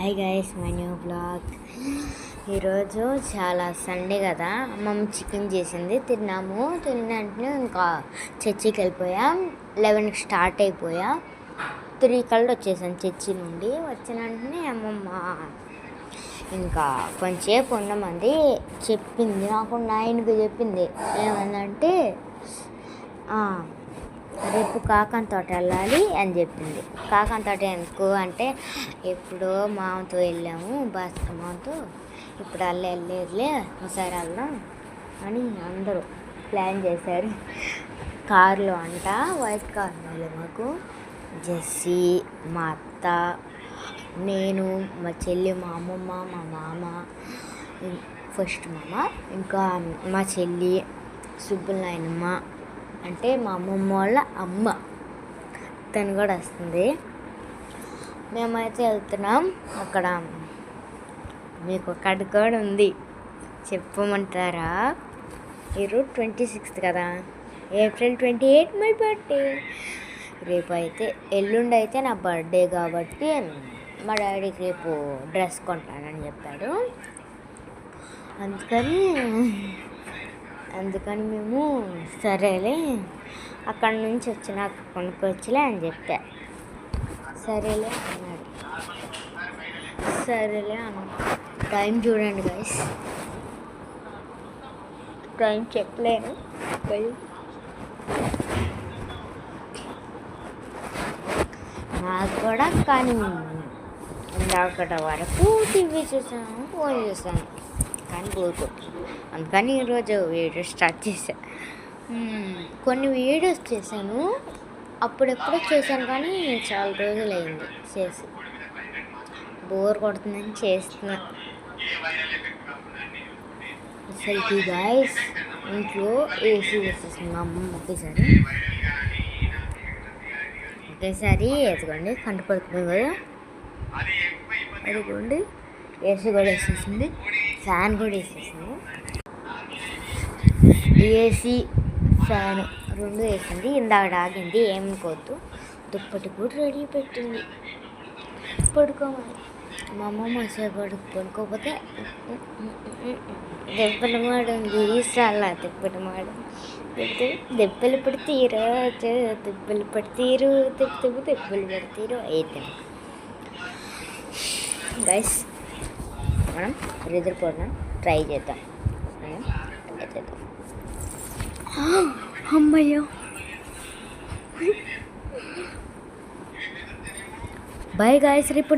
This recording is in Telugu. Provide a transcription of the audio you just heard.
Hi guys, my new blog. ఈరోజు చాలా సండే కదా, అమ్మమ్మ చికెన్ చేసింది, తిన్నాము. తిన్న వెంటనే ఇంకా చర్చికి వెళ్ళిపోయాం. 11కి స్టార్ట్ అయిపోయా. 3 కల్లా వచ్చేసాను చర్చి నుండి. వచ్చిన వెంటనే అమ్మమ్మ ఇంకా కొంచెంసేపు ఉండమంది. చెప్పింది నాకు 9కి చెప్పింది. ఏమందంటే రేపు కాకన్ తోట వెళ్ళాలి అని చెప్పింది. కాకన్ తోట ఎందుకు అంటే, ఎప్పుడో మామతో వెళ్ళాము, భాస్కర్ మామతో, ఇప్పుడు వెళ్ళలేదులే, ఒకసారి వెళ్దాం అని అందరూ ప్లాన్ చేశారు. కారులో అంట, వైట్ కార్ వెళ్ళి మాకు జెస్సీ, మా అత్త, నేను, మా చెల్లి, మా అమ్మమ్మ, మా మామ, ఫస్ట్ మామ, ఇంకా మా చెల్లి సుబ్బుల నాయనమ్మ అంటే మా అమ్మమ్మ వాళ్ళ అమ్మ, తను కూడా వస్తుంది. మేమైతే వెళ్తున్నాం. అక్కడ మీకు ఒకటి కూడా ఉంది, చెప్పమంటారా? ఈరోజు 26th కదా, April 28 మై బర్త్డే. రేపు అయితే ఎల్లుండి అయితే నా బర్త్డే కాబట్టి మా డాడీకి రేపు డ్రెస్ కొంటానని చెప్పాడు. అందుకని మేము సరేలే, అక్కడి నుంచి వచ్చినాక కొనుక్కొచ్చిలే అని చెప్పా. సరేలే అన్నాడు. సరేలే అన్నాడు. టైం చూడండి గైస్, టైం చెప్పలేను నాకు కూడా. కానీ ఇందాకట వరకు టీవీ చూసాను, ఫోన్ చూసాను, కానీ బోర్ కొట్టింది. అందుకని ఈరోజు వీడియో స్టార్ట్ చేశాను. కొన్ని వీడియోస్ చేశాను, అప్పుడెప్పుడో చేశాను, కానీ చాలా రోజులు అయింది చేసి. బోర్ కొడుతుందని చేస్తున్నా. అసలుకి గాయస్, ఇంట్లో ఏసీ వేసేసింది మా అమ్మ ఒకేసారి ఎదుగోండి, కంటపడుతుంది కదా, అదిగోండి ఏసీ కూడా వేసేసింది, ఫ్యాన్ కూడా వేసేసింది. ఏసీ ఫ్యాన్ 2 వేసింది. ఇందాక ఆగింది, ఏమనుకోవద్దు. దుప్పటి కూడా రెడీ పెట్టింది, పడుకోమని. మా అమ్మమ్మ సేపటి పడుకోకపోతే దెబ్బలు మాడండి, ఈసాల దెబ్బలు మాడం, దెబ్బలు పడితీరు, దెబ్బలు పడితీరు, దెబ్బలు పడితీరు అయితే. గైస్, మనం నిద్రపోదాం, ట్రై చేద్దాం. అమ్మయ్య, బాయ్ గాయస్. రేపు